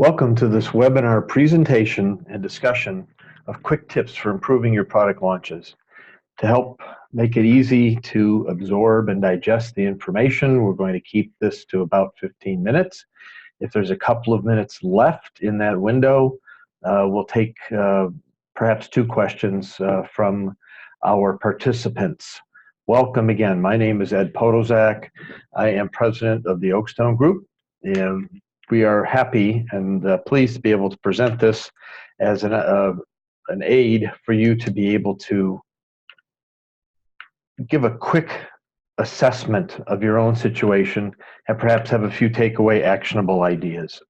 Welcome to this webinar presentation and discussion of quick tips for improving your product launches. To help make it easy to absorb and digest the information, we're going to keep this to about 15 minutes. If there's a couple of minutes left in that window, we'll take perhaps two questions from our participants. Welcome again. My name is Ed Podolzak. I am president of the Oakstone Group, and we are happy and pleased to be able to present this as an aid for you to be able to give a quick assessment of your own situation and perhaps have a few takeaway actionable ideas.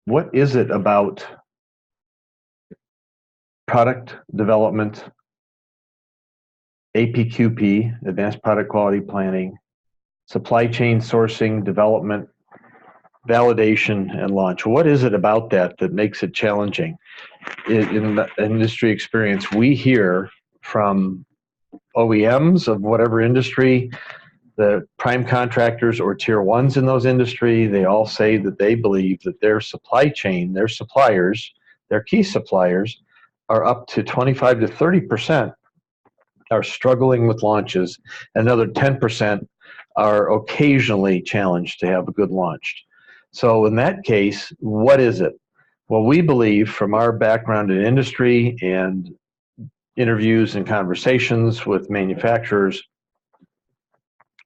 What is it about product development, APQP, Advanced Product Quality Planning, supply chain sourcing, development, validation, and launch? What is it about that makes it challenging? In the industry experience, we hear from OEMs of whatever industry, the prime contractors or tier ones in those industry, they all say that they believe that their supply chain, their suppliers, their key suppliers are up to 25 to 30% are struggling with launches. Another 10% are occasionally challenged to have a good launch. So in that case, what is it? Well, we believe from our background in industry and interviews and conversations with manufacturers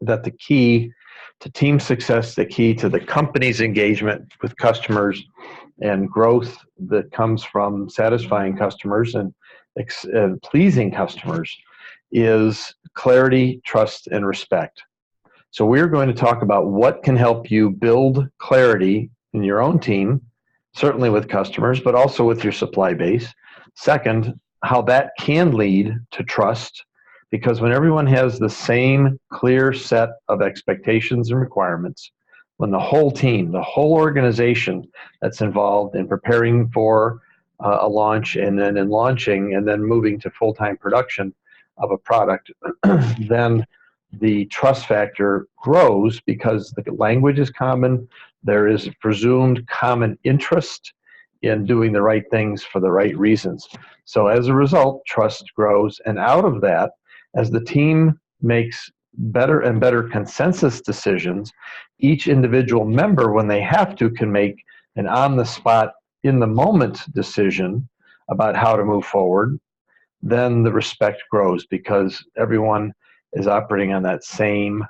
that the key to team success, the key to the company's engagement with customers and growth that comes from satisfying customers and pleasing customers is clarity, trust, and respect. So we're going to talk about what can help you build clarity in your own team, certainly with customers, but also with your supply base. Second, how that can lead to trust, because when everyone has the same clear set of expectations and requirements, when the whole team, the whole organization that's involved in preparing for a launch and then in launching and then moving to full-time production of a product, then the trust factor grows because the language is common. There is presumed common interest in doing the right things for the right reasons. So as a result, trust grows. And out of that, as the team makes better and better consensus decisions, each individual member, when they have to, can make an on-the-spot, in-the-moment decision about how to move forward. Then the respect grows because everyone is operating on that same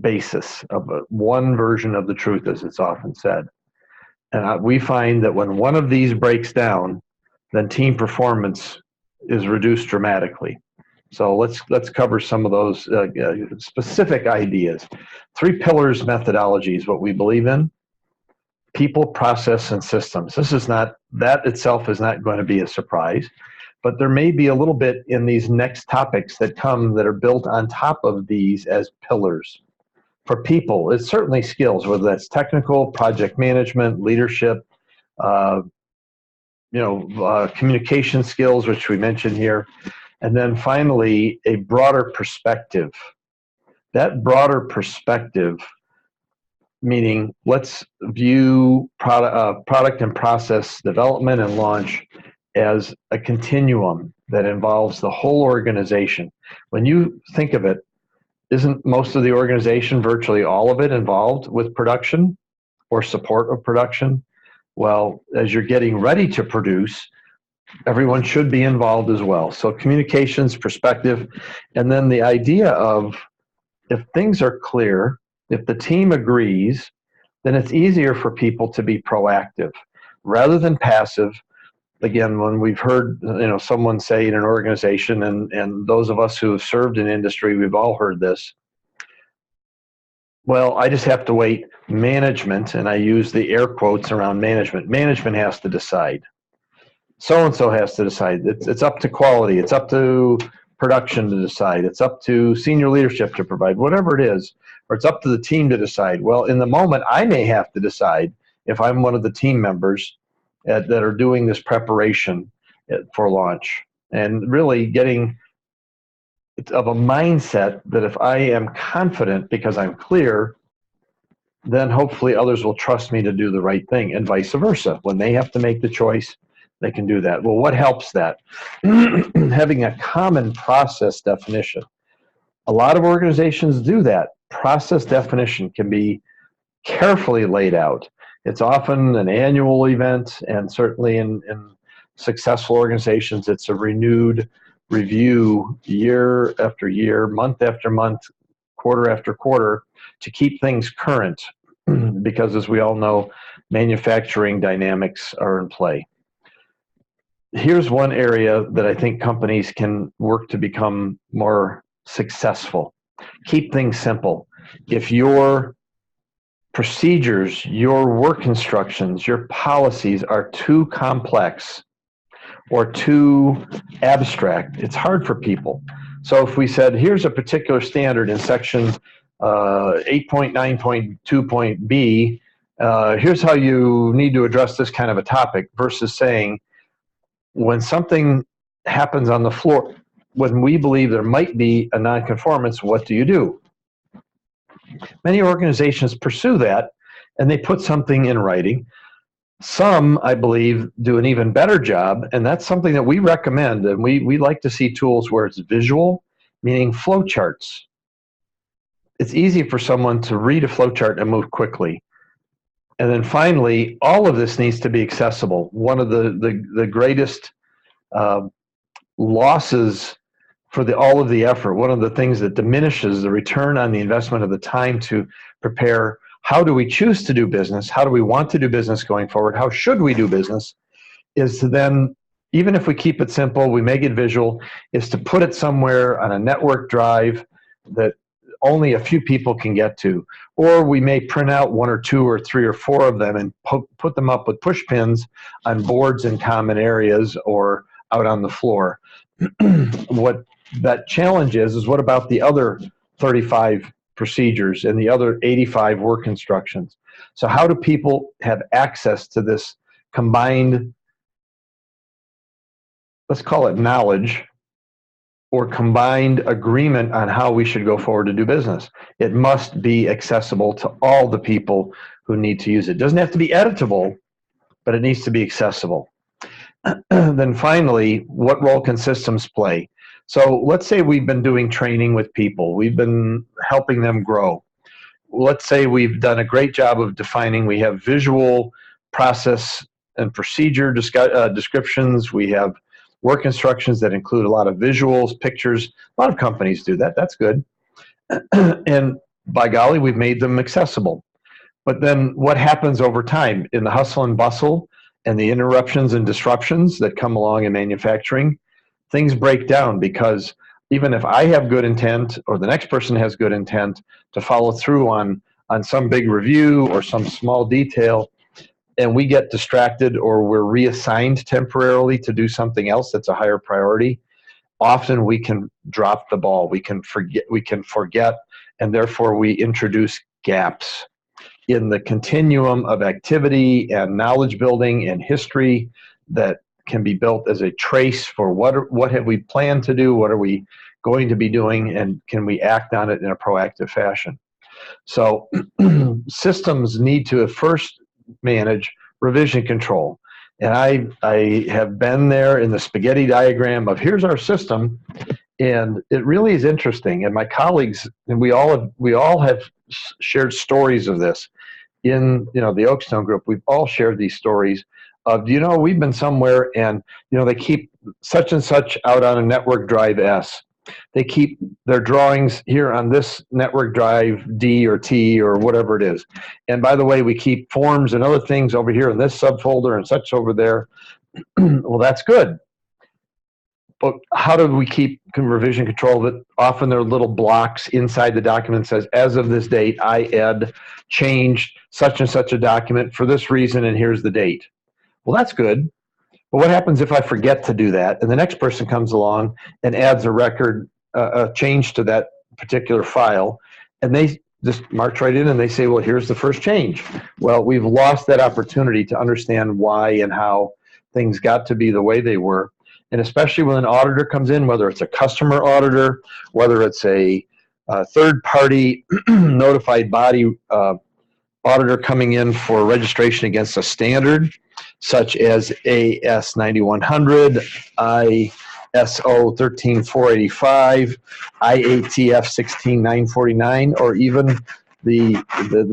basis of one version of the truth, as it's often said. And we find that when one of these breaks down, then team performance is reduced dramatically. So let's cover some of those specific ideas. 3 pillars methodology is what we believe in: people, process, and systems. That itself is not going to be a surprise, but there may be a little bit in these next topics that come that are built on top of these as pillars. For people, it's certainly skills, whether that's technical, project management, leadership, communication skills, which we mentioned here. And then finally, a broader perspective. That broader perspective, meaning let's view product and process development and launch as a continuum that involves the whole organization. When you think of it, isn't most of the organization, virtually all of it, involved with production or support of production? Well, as you're getting ready to produce, everyone should be involved as well. So communications, perspective, and then the idea of if things are clear, if the team agrees, then it's easier for people to be proactive rather than passive. Again, when we've heard someone say in an organization, and those of us who have served in industry, we've all heard this, well, I just have to wait. Management, and I use the air quotes around management has to decide. So-and-so has to decide. It's up to quality. It's up to production to decide. It's up to senior leadership to provide, whatever it is, or it's up to the team to decide. Well, in the moment, I may have to decide if I'm one of the team members that are doing this preparation for launch, and really getting of a mindset that if I am confident because I'm clear then hopefully others will trust me to do the right thing, and vice versa. When they have to make the choice, they can do that. Well, what helps that? Having a common process definition. A lot of organizations do that. Process definition can be carefully laid out. It's often an annual event, and certainly in successful organizations, it's a renewed review year after year, month after month, quarter after quarter, to keep things current, because as we all know, manufacturing dynamics are in play. Here's one area that I think companies can work to become more successful. Keep things simple. If your procedures, your work instructions, your policies are too complex or too abstract, it's hard for people. So if we said, here's a particular standard in section 8.9.2.b, here's how you need to address this kind of a topic, versus saying, when something happens on the floor, when we believe there might be a nonconformance, what do you do? Many organizations pursue that, and they put something in writing. Some, I believe, do an even better job, and that's something that we recommend. And we like to see tools where it's visual, meaning flow charts. It's easy for someone to read a flow chart and move quickly. And then finally, all of this needs to be accessible. One of the greatest losses for all of the effort, one of the things that diminishes the return on the investment of the time to prepare, how do we choose to do business, how do we want to do business going forward, how should we do business, is to then, even if we keep it simple, we make it visual, is to put it somewhere on a network drive that only a few people can get to. Or we may print out 1 or 2 or 3 or 4 of them and put them up with push pins on boards in common areas or out on the floor. What that challenge is what about the other 35 procedures and the other 85 work instructions? So how do people have access to this combined, let's call it knowledge, or combined agreement on how we should go forward to do business? It must be accessible to all the people who need to use it. It doesn't have to be editable, but it needs to be accessible. Then finally, what role can systems play? So let's say we've been doing training with people. We've been helping them grow. Let's say we've done a great job of defining. We have visual process and procedure descriptions. We have work instructions that include a lot of visuals, pictures. A lot of companies do that. That's good. And by golly, we've made them accessible. But then what happens over time in the hustle and bustle and the interruptions and disruptions that come along in manufacturing? Things break down, because even if I have good intent or the next person has good intent to follow through on some big review or some small detail, and we get distracted or we're reassigned temporarily to do something else that's a higher priority, often we can drop the ball. We can forget, and therefore we introduce gaps in the continuum of activity and knowledge building and history that can be built as a trace for what have we planned to do, what are we going to be doing, and can we act on it in a proactive fashion. So systems need to first manage revision control. And I have been there in the spaghetti diagram of here's our system, and it really is interesting. And my colleagues, and we all have shared stories of this in the Oakstone Group. We've all shared these stories of, we've been somewhere and, they keep such and such out on a network drive S. They keep their drawings here on this network drive D or T or whatever it is. And by the way, we keep forms and other things over here in this subfolder and such over there. Well, that's good. But how do we keep revision control that often there are little blocks inside the document that says, as of this date, I changed such and such a document for this reason, and here's the date. Well, that's good. But what happens if I forget to do that, and the next person comes along and adds a record, a change to that particular file, and they just march right in and they say, well, here's the first change. Well, we've lost that opportunity to understand why and how things got to be the way they were. And especially when an auditor comes in, whether it's a customer auditor, whether it's a third-party notified body auditor coming in for registration against a standard, such as AS 9100, ISO 13485, IATF 16949, or even the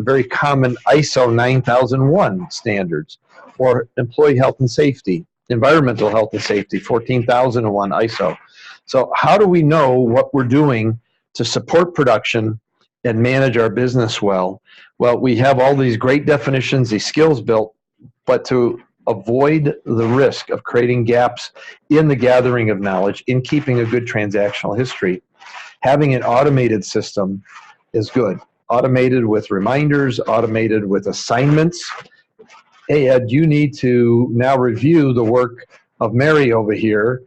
very common ISO 9001 standards, or employee health and safety, environmental health and safety, 14001 ISO. So how do we know what we're doing to support production and manage our business well? Well, we have all these great definitions, these skills built, but to avoid the risk of creating gaps in the gathering of knowledge, in keeping a good transactional history, having an automated system is good. Automated with reminders, automated with assignments. Hey, Ed, you need to now review the work of Mary over here,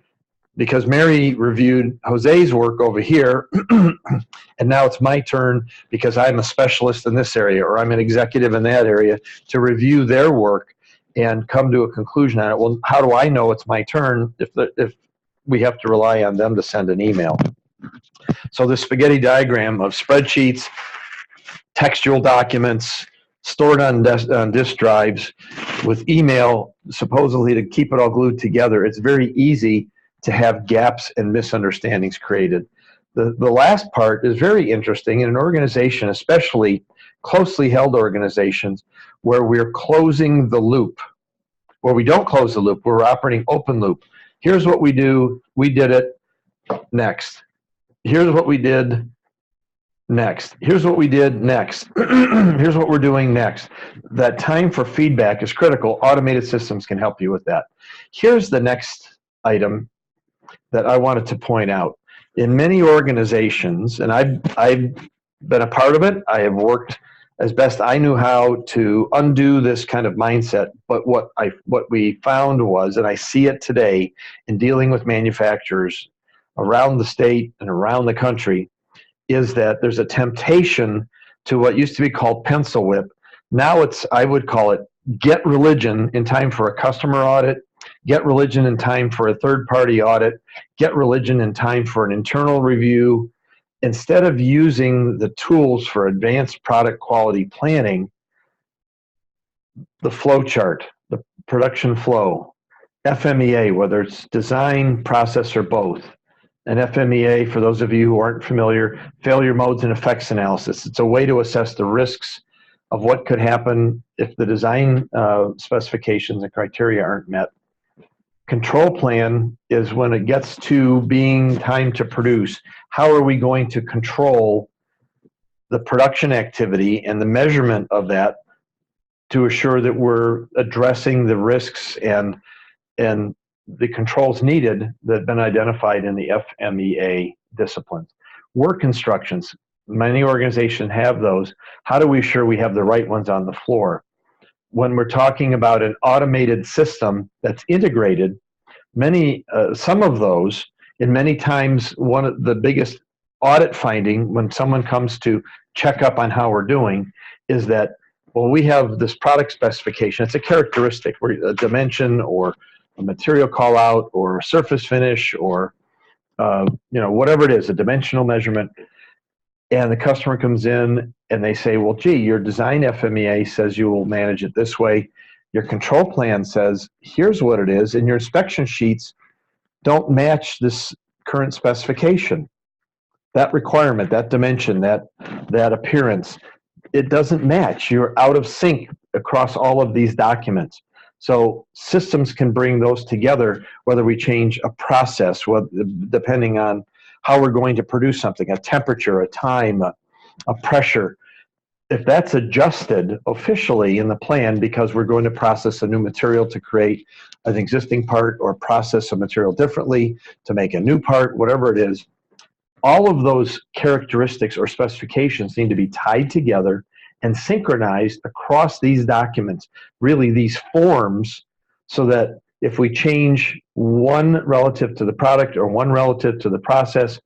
because Mary reviewed Jose's work over here, and now it's my turn because I'm a specialist in this area, or I'm an executive in that area, to review their work and come to a conclusion on it. Well, how do I know it's my turn if we have to rely on them to send an email? So the spaghetti diagram of spreadsheets, textual documents, stored on disk drives, with email supposedly to keep it all glued together, it's very easy to have gaps and misunderstandings created. The last part is very interesting in an organization, especially closely held organizations, where we're closing the loop. Where we don't close the loop, we're operating open loop. Here's what we do, we did it, next. Here's what we did, next. Here's what we did, next. Here's what we're doing next. That time for feedback is critical. Automated systems can help you with that. Here's the next item that I wanted to point out. In many organizations, and I've been a part of it, I have worked as best I knew how to undo this kind of mindset, but what we found was, and I see it today in dealing with manufacturers around the state and around the country, is that there's a temptation to what used to be called pencil whip. Now it's, I would call it, get religion in time for a customer audit, get religion in time for a third-party audit, get religion in time for an internal review. Instead of using the tools for advanced product quality planning, the flow chart, the production flow, FMEA, whether it's design, process, or both. And FMEA, for those of you who aren't familiar, failure modes and effects analysis. It's a way to assess the risks of what could happen if the design specifications and criteria aren't met. Control plan is when it gets to being time to produce. How are we going to control the production activity and the measurement of that to assure that we're addressing the risks and the controls needed that have been identified in the FMEA disciplines? Work instructions. Many organizations have those. How do we ensure we have the right ones on the floor? When we're talking about an automated system that's integrated, some of those, and many times one of the biggest audit finding when someone comes to check up on how we're doing is that, well, we have this product specification. It's a characteristic, a dimension or a material call out or a surface finish or whatever it is, a dimensional measurement. And the customer comes in and they say, well, gee, your design FMEA says you will manage it this way. Your control plan says, here's what it is, and your inspection sheets don't match this current specification. That requirement, that dimension, that appearance, it doesn't match. You're out of sync across all of these documents. So systems can bring those together, whether we change a process, depending on how we're going to produce something, a temperature, a time, a pressure. If that's adjusted officially in the plan because we're going to process a new material to create an existing part or process a material differently to make a new part, whatever it is, all of those characteristics or specifications need to be tied together and synchronized across these documents, really these forms, so that if we change one relative to the product or one relative to the process,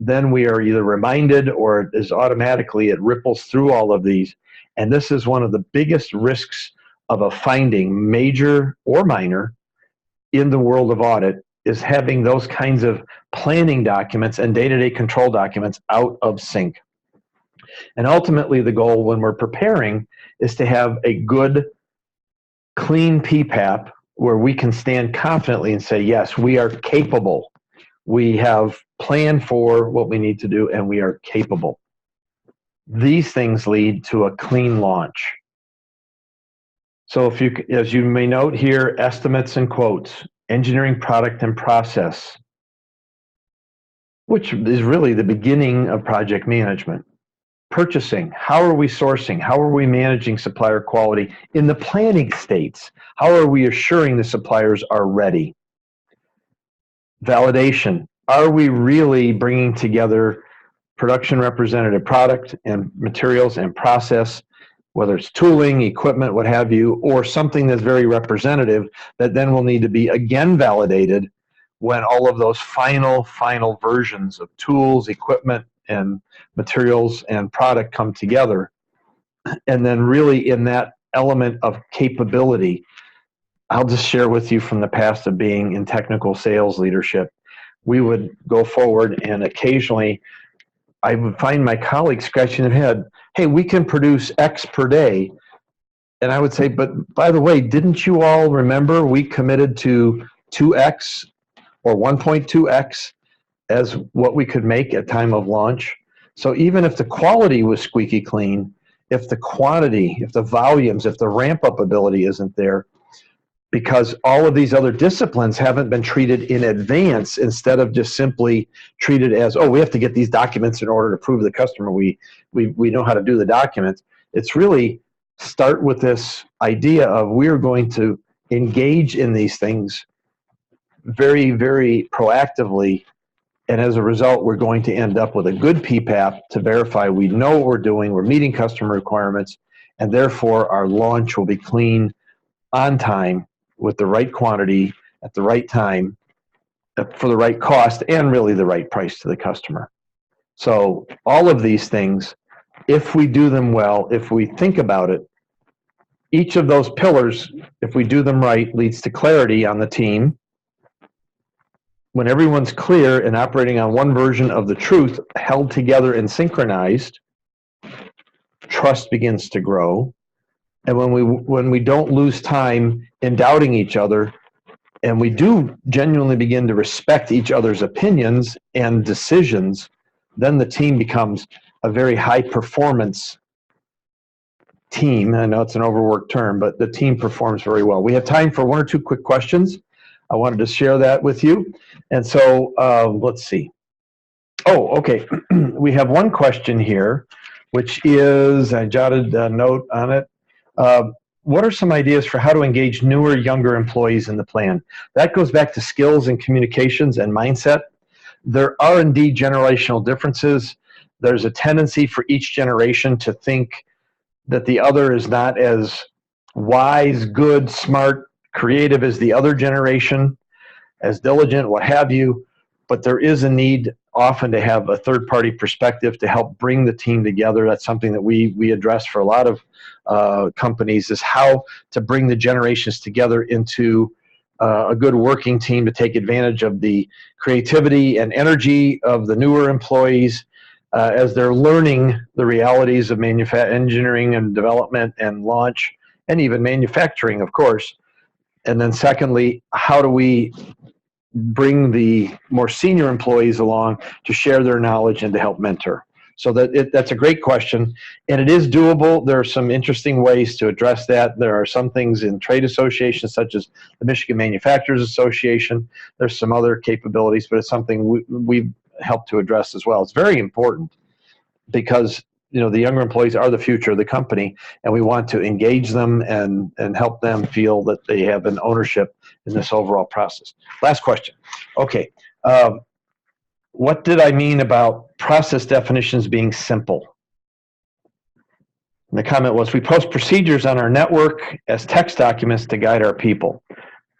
then we are either reminded or it is automatically, it ripples through all of these. And this is one of the biggest risks of a finding, major or minor, in the world of audit, is having those kinds of planning documents and day-to-day control documents out of sync. And ultimately, the goal when we're preparing is to have a good, clean PPAP where we can stand confidently and say, yes, we are capable. We have planned for what we need to do, and we are capable. These things lead to a clean launch. So if you, as you may note here, estimates and quotes, engineering, product, and process, which is really the beginning of project management. Purchasing, how are we sourcing? How are we managing supplier quality in the planning states? How are we assuring the suppliers are ready? Validation, are we really bringing together production representative product and materials and process, whether it's tooling, equipment, what have you, or something that's very representative that then will need to be again validated when all of those final versions of tools, equipment, and materials and product come together. And then really in that element of capability, I'll just share with you from the past of being in technical sales leadership. We would go forward and occasionally I would find my colleagues scratching their head, hey, we can produce X per day. And I would say, but by the way, didn't you all remember we committed to 2X or 1.2X as what we could make at time of launch? So even if the quality was squeaky clean, if the quantity, if the volumes, if the ramp up ability isn't there, because all of these other disciplines haven't been treated in advance instead of just simply treated as, oh, we have to get these documents in order to prove to the customer we know how to do the documents. It's really start with this idea of we're going to engage in these things very, very proactively. And as a result, we're going to end up with a good PPAP to verify we know what we're doing, we're meeting customer requirements, and therefore our launch will be clean, on time, with the right quantity, at the right time, for the right cost, and really the right price to the customer. So all of these things, if we do them well, if we think about it, each of those pillars, if we do them right, leads to clarity on the team. When everyone's clear and operating on one version of the truth, held together and synchronized, trust begins to grow. And when we don't lose time in doubting each other, and we do genuinely begin to respect each other's opinions and decisions, then the team becomes a very high performance team. I know it's an overworked term, but the team performs very well. We have time for one or two quick questions. I wanted to share that with you. And so let's see. Oh, okay. We have one question here, which is, I jotted a note on it. What are some ideas for how to engage newer, younger employees in the plan? That goes back to skills and communications and mindset. There are indeed generational differences. There's a tendency for each generation to think that the other is not as wise, good, smart, creative as the other generation, as diligent, what have you. But there is a need often to have a third-party perspective to help bring the team together. That's something that we address for a lot of companies, is how to bring the generations together into a good working team to take advantage of the creativity and energy of the newer employees as they're learning the realities of engineering and development and launch, and even manufacturing, of course. And then secondly, how do we bring the more senior employees along to share their knowledge and to help mentor? So that's a great question, and it is doable. There are some interesting ways to address that. There are some things in trade associations, such as the Michigan Manufacturers Association. There's some other capabilities, but it's something we've helped to address as well. It's very important because the younger employees are the future of the company, and we want to engage them and help them feel that they have an ownership in this overall process. Last question. Okay. What did I mean about process definitions being simple? And the comment was, we post procedures on our network as text documents to guide our people.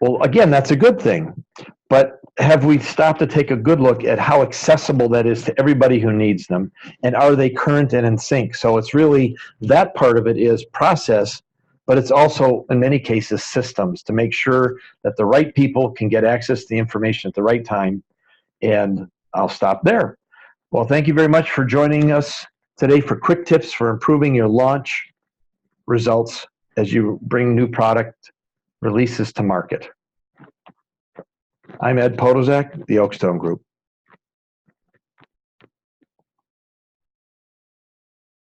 Well, again, that's a good thing, but have we stopped to take a good look at how accessible that is to everybody who needs them? And are they current and in sync? So it's really, that part of it is process, but it's also, in many cases, systems to make sure that the right people can get access to the information at the right time. And I'll stop there. Well, thank you very much for joining us today for quick tips for improving your launch results as you bring new product releases to market. I'm Ed Podozak, the Oakstone Group.